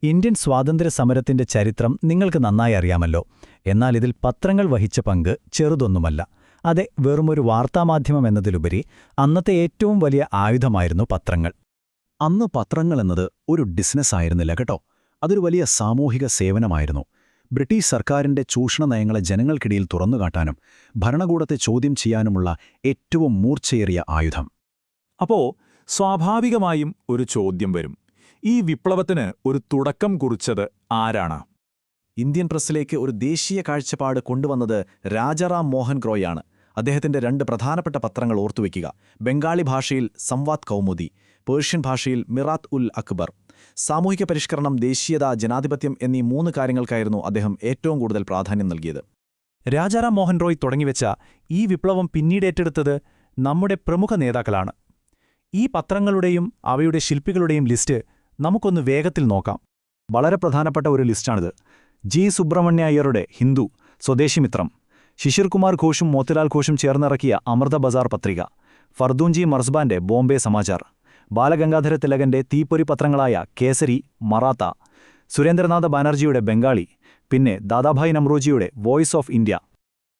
Indian സ്വാതന്ത്ര്യ സമരത്തിന്റെ ചരിത്രം നിങ്ങൾക്ക് നന്നായി അറിയാമല്ലോ. എന്നാൽ ഇതിൽ പത്രങ്ങൾ വഹിച്ച പങ്ക് ചെറുതൊന്നുമല്ല. അതെ, വെറുമൊരു വാർത്താമാധ്യമം എന്നതിലുപരി അന്നത്തെ ഏറ്റവും വലിയ ആയുധമായിരുന്നു പത്രങ്ങൾ. അന്ന് പത്രങ്ങളെന്നത് ഒരു ബിസിനസ്സായിരുന്നില്ല കേട്ടോ. അതൊരു വലിയ സാമൂഹിക സേവനമായിരുന്നു. ബ്രിട്ടീഷ് സർക്കാരിന്റെ ചൂഷണ നയങ്ങളെ ജനങ്ങൾക്കിടയിൽ തുറന്നുകാട്ടാനും ഭരണകൂടത്തെ ചോദ്യം ചെയ്യാനുമുള്ള ഏറ്റവും മൂർച്ചയേറിയ ആയുധം. അപ്പോ സ്വാഭാവികമായും ഒരു ചോദ്യം വരും. ഈ വിപ്ലവത്തിന് ഒരു തുടക്കം കുറിച്ചത് ആരാണ്? ഇന്ത്യൻ പ്രസ്സിലേക്ക് ഒരു ദേശീയ കാഴ്ചപ്പാട് കൊണ്ടുവന്നത് രാജാറാം മോഹൻ റോയാണ്. അദ്ദേഹത്തിന്റെ 2 പ്രധാനപ്പെട്ട പത്രങ്ങൾ ഓർത്തുവെക്കുക. ബംഗാളി ഭാഷയിൽ സംവാദ് കൗമുദി, പേർഷ്യൻ ഭാഷയിൽ മിറാത്ത് ഉൽ അക്ബർ. സാമൂഹിക പരിഷ്കരണം, ദേശീയത, ജനാധിപത്യം എന്നീ 3 കാര്യങ്ങൾക്കായിരുന്നു അദ്ദേഹം ഏറ്റവും കൂടുതൽ പ്രാധാന്യം നൽകിയത്. രാജാറാം മോഹൻ റോയ് തുടങ്ങിവെച്ച ഈ വിപ്ലവം പിന്നീട് ഏറ്റെടുത്തത് നമ്മുടെ പ്രമുഖ നേതാക്കളാണ്. ഈ പത്രങ്ങളുടെയും അവയുടെ ശില്പികളുടെയും ലിസ്റ്റ് നമുക്കൊന്ന് വേഗത്തിൽ നോക്കാം. വളരെ പ്രധാനപ്പെട്ട ഒരു ലിസ്റ്റാണിത്. ജി സുബ്രഹ്മണ്യ അയ്യരുടെ ഹിന്ദു, സ്വദേശിമിത്രം, ശിശിർ കുമാർ ഘോഷും മോത്തിലാൽ ഘോഷും ചേർന്നിറക്കിയ അമൃത ബസാർ പത്രിക, ഫർദൂൻജി മർസ്ബാന്റെ ബോംബെ സമാചാർ, ബാലഗംഗാധര തിലകന്റെ തീപ്പൊരി പത്രങ്ങളായ കേസരി, മറാത്ത, സുരേന്ദ്രനാഥ ബാനർജിയുടെ ബംഗാളി, പിന്നെ ദാദാഭായ് നമ്രോജിയുടെ വോയിസ് ഓഫ് ഇന്ത്യ.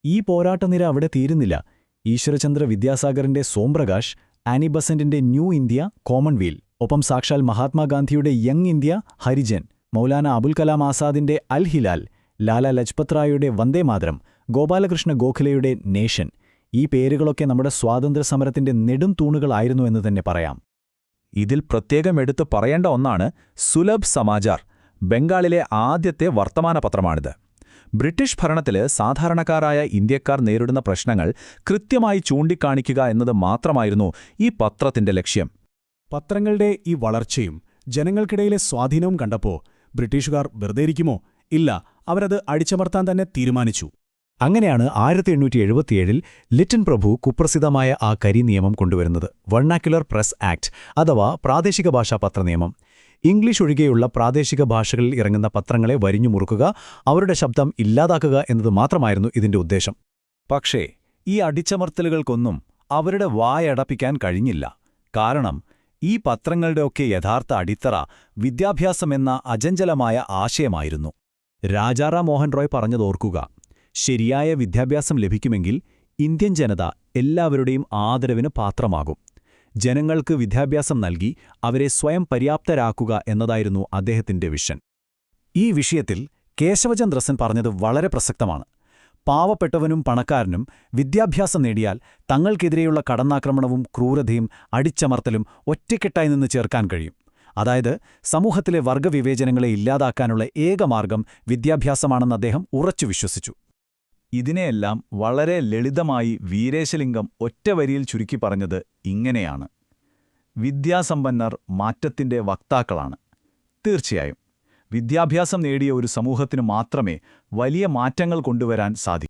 ഈ പോരാട്ടനിര അവിടെ തീരുന്നില്ല. Ishwar Chandra വിദ്യാസാഗറിന്റെ സോംപ്രകാശ്, Annie ബസന്റിന്റെ new India, commonweal, ഒപ്പം സാക്ഷാൽ മഹാത്മാഗാന്ധിയുടെ യങ് ഇന്ത്യ, ഹരിജൻ, മൗലാന അബുൽ കലാം ആസാദിന്റെ അൽ ഹിലാൽ, ലാല ലജ്പത് റായിയുടെ വന്ദേമാതരം, ഗോപാലകൃഷ്ണ ഗോഖലെയുടെ നേഷൻ. ഈ പേരുകളൊക്കെ നമ്മുടെ സ്വാതന്ത്ര്യസമരത്തിന്റെ നെടും തൂണുകളായിരുന്നു എന്ന് തന്നെ പറയാം. ഇതിൽ പ്രത്യേകം എടുത്തു പറയേണ്ട ഒന്നാണ് സുലഭ് സമാചാർ. ബംഗാളിലെ ആദ്യത്തെ വർത്തമാന പത്രമാണിത്. ബ്രിട്ടീഷ് ഭരണത്തിൽ സാധാരണക്കാരായ ഇന്ത്യക്കാർ നേരിടുന്ന പ്രശ്നങ്ങൾ കൃത്യമായി ചൂണ്ടിക്കാണിക്കുക എന്നത് മാത്രമായിരുന്നു ഈ പത്രത്തിന്റെ ലക്ഷ്യം. പത്രങ്ങളുടെ ഈ വളർച്ചയും ജനങ്ങൾക്കിടയിലെ സ്വാധീനവും കണ്ടപ്പോൾ ബ്രിട്ടീഷുകാർ വെറുതെ ഇരിക്കുമോ? ഇല്ല, അവരത് അടിച്ചമർത്താൻ തന്നെ തീരുമാനിച്ചു. അങ്ങനെയാണ് 1877 ലിറ്റൻ പ്രഭു കുപ്രസിദ്ധമായ ആ കരിനിയമം കൊണ്ടുവരുന്നത്, വെർണാക്യുലർ പ്രസ് ആക്ട് അഥവാ പ്രാദേശിക ഭാഷാ പത്രനിയമം. ഇംഗ്ലീഷ് ഒഴികെയുള്ള പ്രാദേശിക ഭാഷകളിൽ ഇറങ്ങുന്ന പത്രങ്ങളെ വരിഞ്ഞു മുറുക്കുക, അവരുടെ ശബ്ദം ഇല്ലാതാക്കുക എന്നത് മാത്രമായിരുന്നു ഇതിന്റെ ഉദ്ദേശം. പക്ഷേ ഈ അടിച്ചമർത്തലുകൾക്കൊന്നും അവരുടെ വായടപ്പിക്കാൻ കഴിഞ്ഞില്ല. കാരണം ഈ പത്രങ്ങളുടെയൊക്കെ യഥാർത്ഥ അടിത്തറ വിദ്യാഭ്യാസമെന്ന അചഞ്ചലമായ ആശയമായിരുന്നു. രാജാറാം മോഹൻ റോയ് പറഞ്ഞതോർക്കുക, ശരിയായ വിദ്യാഭ്യാസം ലഭിക്കുമെങ്കിൽ ഇന്ത്യൻ ജനത എല്ലാവരുടെയും ആദരവിന് പാത്രമാകും. ജനങ്ങൾക്ക് വിദ്യാഭ്യാസം നൽകി അവരെ സ്വയം പര്യാപ്തരാക്കുക എന്നതായിരുന്നു അദ്ദേഹത്തിന്റെ വിഷൻ. ഈ വിഷയത്തിൽ കേശവചന്ദ്ര സെൻ പറഞ്ഞത് വളരെ പ്രസക്തമാണ്. പാവപ്പെട്ടവനും പണക്കാരനും വിദ്യാഭ്യാസം നേടിയാൽ തങ്ങൾക്കെതിരെയുള്ള കടന്നാക്രമണവും ക്രൂരതയും അടിച്ചമർത്തലും ഒറ്റക്കെട്ടായി നിന്ന് ചേർക്കാൻ കഴിയും. അതായത് സമൂഹത്തിലെ വർഗവിവേചനങ്ങളെ ഇല്ലാതാക്കാനുള്ള ഏക മാർഗം വിദ്യാഭ്യാസമാണെന്ന് അദ്ദേഹം ഉറച്ചു വിശ്വസിച്ചു. ഇതിനെയെല്ലാം വളരെ ലളിതമായി വീരേശലിംഗം ഒറ്റ വരിയിൽ ചുരുക്കി പറഞ്ഞത് ഇങ്ങനെയാണ്: വിദ്യാസമ്പന്നർ മാറ്റത്തിന്റെ വക്താക്കളാണ്. തീർച്ചയായും വിദ്യാഭ്യാസം നേടിയ ഒരു സമൂഹത്തിനു മാത്രമേ വലിയ മാറ്റങ്ങൾ കൊണ്ടുവരാൻ സാധിക്കൂ.